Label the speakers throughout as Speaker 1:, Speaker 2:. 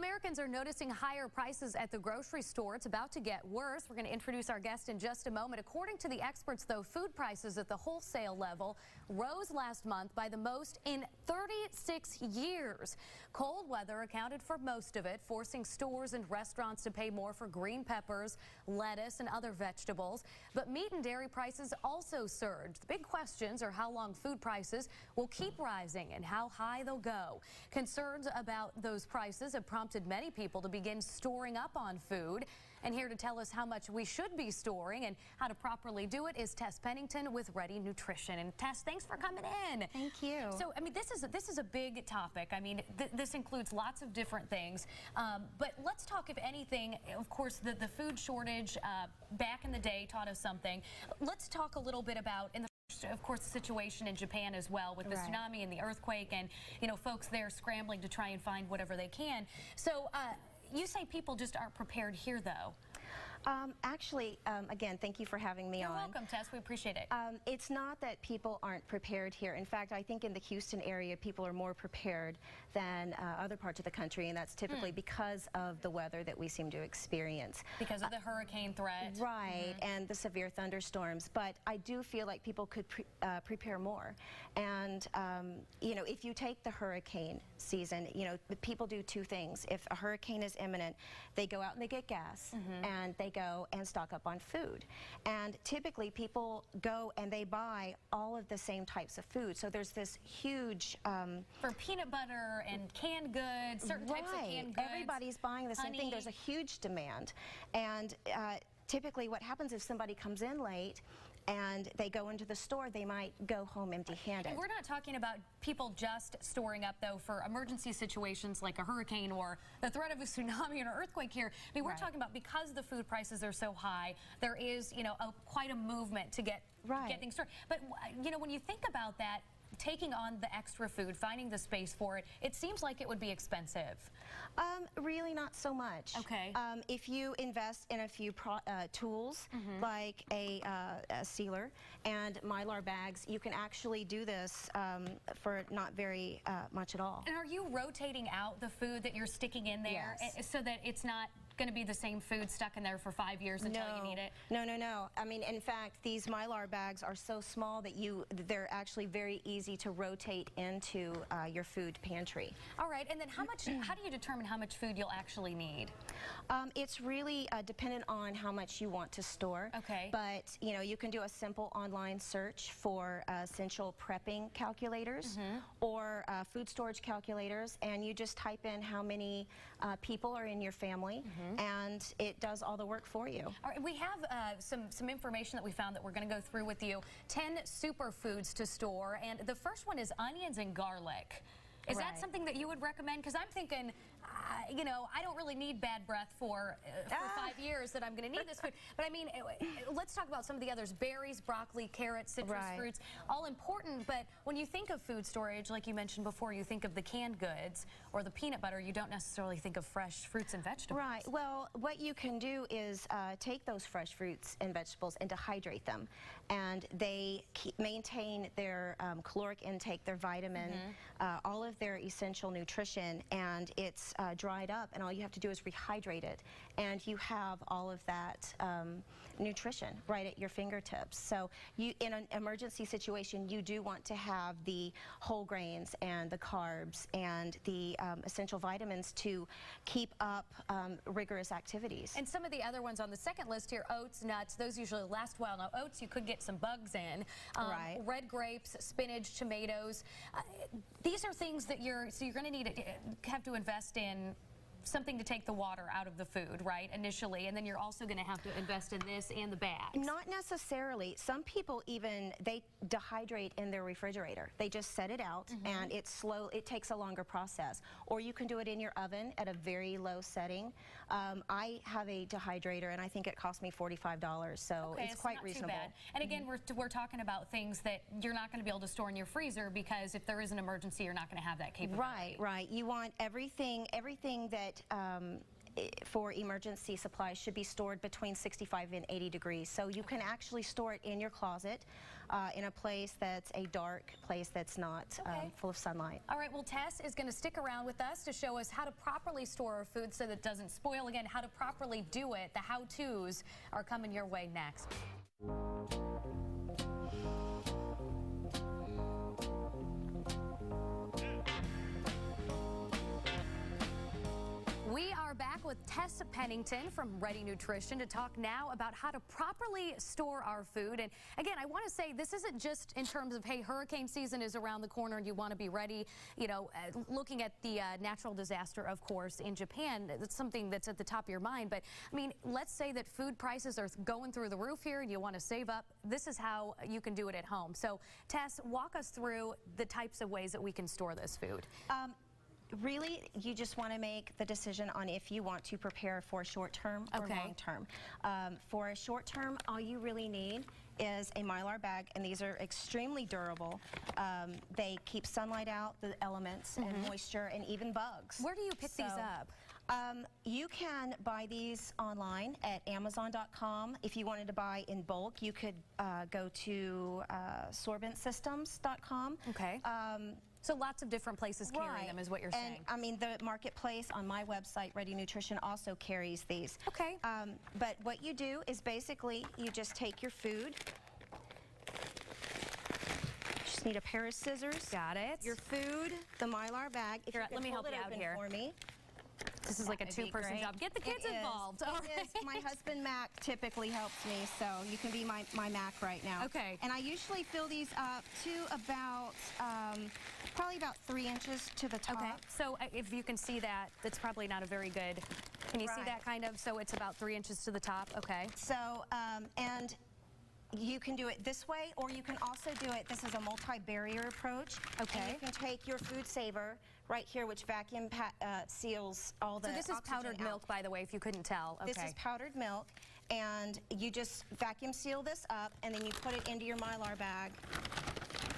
Speaker 1: Americans are noticing higher prices at the grocery store. It's about to get worse. We're going to introduce our guest in just a moment. According to the experts, though, food prices at the wholesale level rose last month by the most in 36 years. Cold weather accounted for most of it, forcing stores and restaurants to pay more for green peppers, lettuce, and other vegetables. But meat and dairy prices also surged. The big questions are how long food prices will keep rising and how high they'll go. Concerns about those prices have prompted many people to begin storing up on food. And here to tell us how much we should be storing and how to properly do it is Tess Pennington with Ready Nutrition. And Tess, thanks for coming in.
Speaker 2: Thank you.
Speaker 1: So, I mean, this is a big topic. I mean, this includes lots of different things. But let's talk, if anything, of course, the food shortage back in the day taught us something. Let's talk a little bit about, of course, the situation in Japan as well with the tsunami and the earthquake, and folks there scrambling to try and find whatever they can. So you say people just aren't prepared here, though.
Speaker 2: Actually, again, thank you for having me on.
Speaker 1: You're welcome, Tess. We appreciate it.
Speaker 2: It's not that people aren't prepared here. In fact, I think in the Houston area, people are more prepared than other parts of the country, and that's typically because of the weather that we seem to experience.
Speaker 1: Because of the hurricane threat.
Speaker 2: Right, and the severe thunderstorms. But I do feel like people could prepare more. And, if you take the hurricane season, people do two things. If a hurricane is imminent, they go out and they get gas, and they go and stock up on food. And typically people go and they buy all of the same types of food. So there's this huge...
Speaker 1: for peanut butter and canned goods, certain types of canned goods.
Speaker 2: Everybody's buying the same thing. There's a huge demand. And typically what happens if somebody comes in late and they go into the store, they might go home empty-handed.
Speaker 1: And we're not talking about people just storing up, though, for emergency situations like a hurricane or the threat of a tsunami or an earthquake here. I mean, we're talking about because the food prices are so high, there is, quite a movement to get things stored. But, when you think about that, taking on the extra food, finding the space for it, it seems like it would be expensive.
Speaker 2: Really not so much.
Speaker 1: Okay.
Speaker 2: If you invest in a few tools, like a sealer and Mylar bags, you can actually do this for not very much at all.
Speaker 1: And are you rotating out the food that you're sticking in there so that it's not going to be the same food stuck in there for 5 years until you need it?
Speaker 2: No. I mean, in fact, these Mylar bags are so small that they're actually very easy to rotate into your food pantry.
Speaker 1: All right, and then how do you determine how much food you'll actually need?
Speaker 2: It's really dependent on how much you want to store.
Speaker 1: Okay.
Speaker 2: But, you can do a simple online search for essential prepping calculators or food storage calculators, and you just type in how many people are in your family, and it does all the work for you.
Speaker 1: All right, we have some information that we found that we're going to go through with you. 10 superfoods to store, and the first one is onions and garlic. Is that something that you would recommend? Because I'm thinking, I don't really need bad breath for 5 years that I'm going to need this food. But I mean, let's talk about some of the others. Berries, broccoli, carrots, citrus fruits, all important. But when you think of food storage, like you mentioned before, you think of the canned goods or the peanut butter. You don't necessarily think of fresh fruits and vegetables.
Speaker 2: Right. Well, what you can do is take those fresh fruits and vegetables and dehydrate them. And they maintain their caloric intake, their vitamin, all of their essential nutrition, and it's dried up, and all you have to do is rehydrate it, and you have all of that nutrition right at your fingertips. So in an emergency situation, you do want to have the whole grains and the carbs and the essential vitamins to keep up rigorous activities.
Speaker 1: And some of the other ones on the second list here, oats, nuts, those usually last a while. Now, oats, you could get some bugs in. Red grapes, spinach, tomatoes. These are things that you're going to need to have to invest in something to take the water out of the food, right, initially, and then you're also going to have to invest in this and the bags.
Speaker 2: Not necessarily. Some people they dehydrate in their refrigerator. They just set it out, and it's slow. It takes a longer process. Or you can do it in your oven at a very low setting. I have a dehydrator, and I think it cost me $45, so it's quite reasonable.
Speaker 1: Too bad. And again, we're talking about things that you're not going to be able to store in your freezer, because if there is an emergency, you're not going to have that capability.
Speaker 2: Right. You want everything that for emergency supplies should be stored between 65 and 80 degrees. So you can actually store it in your closet in a place that's a dark place that's not full of sunlight.
Speaker 1: All right, well, Tess is going to stick around with us to show us how to properly store our food so that it doesn't spoil. Again, how to properly do it. The how-tos are coming your way next. We are back with Tess Pennington from Ready Nutrition to talk now about how to properly store our food. And again, I want to say this isn't just in terms of, hey, hurricane season is around the corner and you want to be ready, you know, looking at the natural disaster, of course, in Japan. That's something that's at the top of your mind. But I mean, let's say that food prices are going through the roof here and you want to save up. This is how you can do it at home. So Tess, walk us through the types of ways that we can store this food.
Speaker 2: Really, you just want to make the decision on if you want to prepare for short-term or long-term. For a short-term, all you really need is a Mylar bag, and these are extremely durable. They keep sunlight out, the elements, and moisture, and even bugs.
Speaker 1: Where do you pick these up?
Speaker 2: You can buy these online at Amazon.com. If you wanted to buy in bulk, you could go to sorbentsystems.com.
Speaker 1: Okay. So lots of different places carry them is what you're saying.
Speaker 2: And I mean, the marketplace on my website, Ready Nutrition, also carries these.
Speaker 1: Okay.
Speaker 2: But what you do is basically you just take your food. Just need a pair of scissors.
Speaker 1: Got it.
Speaker 2: Your food, the Mylar bag. If
Speaker 1: Here,
Speaker 2: you could
Speaker 1: let me
Speaker 2: hold
Speaker 1: help
Speaker 2: it
Speaker 1: you out
Speaker 2: open
Speaker 1: here.
Speaker 2: for me.
Speaker 1: This is like a two-person job. Get the kids involved. All right.
Speaker 2: My husband Mac typically helps me, so you can be my Mac right now.
Speaker 1: Okay.
Speaker 2: And I usually fill these up to about probably about 3 inches to the top.
Speaker 1: Okay. So if you can see that, that's probably not a very good. Can you see that kind of? So it's about 3 inches to the top. Okay.
Speaker 2: So and you can do it this way, or you can also do it, this is a multi-barrier approach.
Speaker 1: Okay.
Speaker 2: And you can take your food saver right here, which vacuum seals all the
Speaker 1: oxygen. So this is powdered milk, by the way, if you couldn't tell. Okay.
Speaker 2: This is powdered milk, and you just vacuum seal this up, and then you put it into your Mylar bag.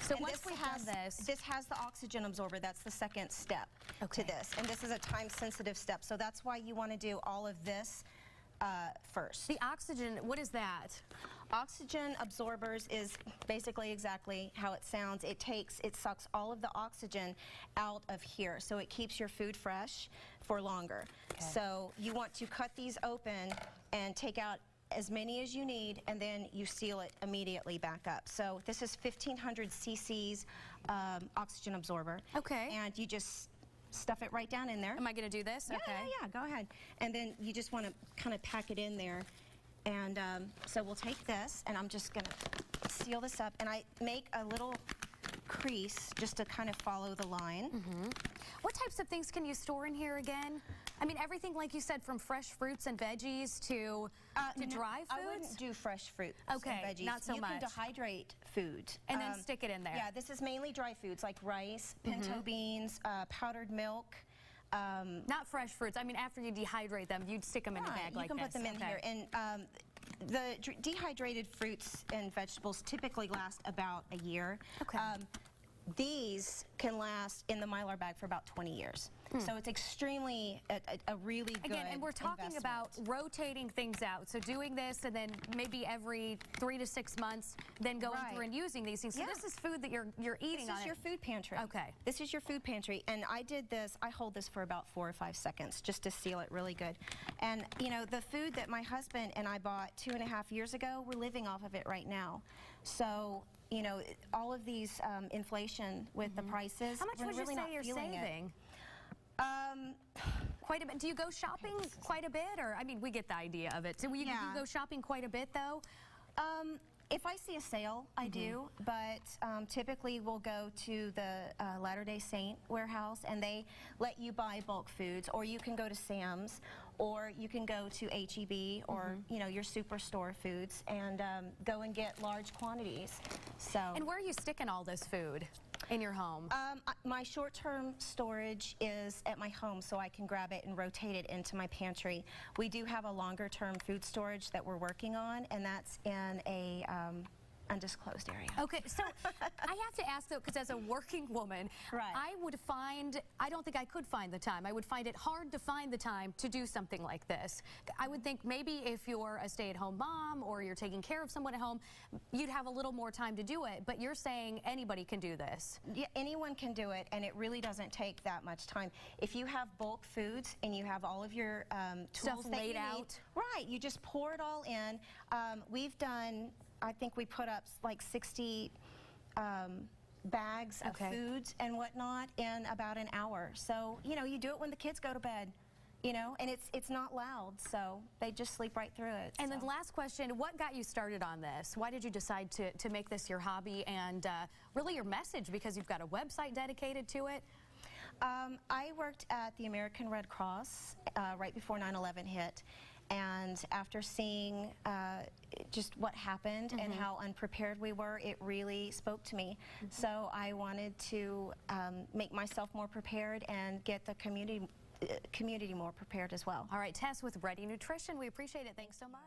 Speaker 1: So once we have this
Speaker 2: has the oxygen absorber. That's the second step to this, and this is a time-sensitive step. So that's why you want to do all of this first.
Speaker 1: The oxygen, what is that?
Speaker 2: Oxygen absorbers is basically exactly how it sounds. It sucks all of the oxygen out of here, so it keeps your food fresh for longer. Okay. So you want to cut these open and take out as many as you need, and then you seal it immediately back up. So this is 1,500 cc's oxygen absorber.
Speaker 1: Okay.
Speaker 2: And you just stuff it right down in there.
Speaker 1: Am I going to do this?
Speaker 2: Yeah,
Speaker 1: okay.
Speaker 2: Yeah, go ahead. And then you just want to kind of pack it in there. And so we'll take this, and I'm just going to seal this up. And I make a little crease just to kind of follow the line.
Speaker 1: What types of things can you store in here again? I mean, everything, like you said, from fresh fruits and veggies to dry foods?
Speaker 2: I wouldn't do fresh fruits and veggies.
Speaker 1: Not so much.
Speaker 2: You can dehydrate food.
Speaker 1: And then stick it in there.
Speaker 2: Yeah, this is mainly dry foods like rice, pinto beans, powdered milk.
Speaker 1: Not fresh fruits. I mean, after you dehydrate them, you'd stick them in a bag like this.
Speaker 2: You can put them in here. And the dehydrated fruits and vegetables typically last about a year.
Speaker 1: Okay.
Speaker 2: These can last in the Mylar bag for about 20 years. So it's extremely a really good
Speaker 1: Again, and we're talking about rotating things out. So doing this, and then maybe every 3 to 6 months, then going through and using these things. So this is food that you're eating on.
Speaker 2: This is your food pantry.
Speaker 1: Okay.
Speaker 2: This is your food pantry, and I did this. I hold this for about 4 or 5 seconds just to seal it really good. And you know, the food that my husband and I bought 2.5 years ago, we're living off of it right now. So you know, all of these inflation with the prices.
Speaker 1: How much would you say you're saving? Quite a bit. Do you go shopping quite a bit, or I mean, we get the idea of it. So you go shopping quite a bit, though.
Speaker 2: If I see a sale, I do, but typically we'll go to the Latter-day Saint warehouse, and they let you buy bulk foods, or you can go to Sam's, or you can go to H-E-B, or you know, your superstore foods, and go and get large quantities. So.
Speaker 1: And where are you sticking all this food in your home?
Speaker 2: My short-term storage is at my home, so I can grab it and rotate it into my pantry. We do have a longer-term food storage that we're working on, and that's in a undisclosed area.
Speaker 1: Okay, so I have to ask though, because as a working woman,
Speaker 2: Right.
Speaker 1: I don't think I could find the time. I would find it hard to find the time to do something like this. I would think maybe if you're a stay-at-home mom or you're taking care of someone at home, you'd have a little more time to do it, but you're saying anybody can do this.
Speaker 2: Yeah, anyone can do it, and it really doesn't take that much time. If you have bulk foods and you have all of your tools
Speaker 1: Stuff
Speaker 2: that
Speaker 1: laid
Speaker 2: you need,
Speaker 1: out.
Speaker 2: right, you just pour it all in. We've done, I think we put up like 60 bags of
Speaker 1: Okay.
Speaker 2: foods and whatnot in about an hour. So, you know, you do it when the kids go to bed, you know, and it's not loud, so they just sleep right through it.
Speaker 1: And then
Speaker 2: so.
Speaker 1: the last question, what got you started on this? Why did you decide to make this your hobby and really your message, because you've got a website dedicated to it?
Speaker 2: I worked at the American Red Cross right before 9/11 hit, and after seeing just what happened and how unprepared we were, it really spoke to me. So I wanted to make myself more prepared and get the community more prepared as well.
Speaker 1: All right, Tess with Ready Nutrition, we appreciate it. Thanks so much.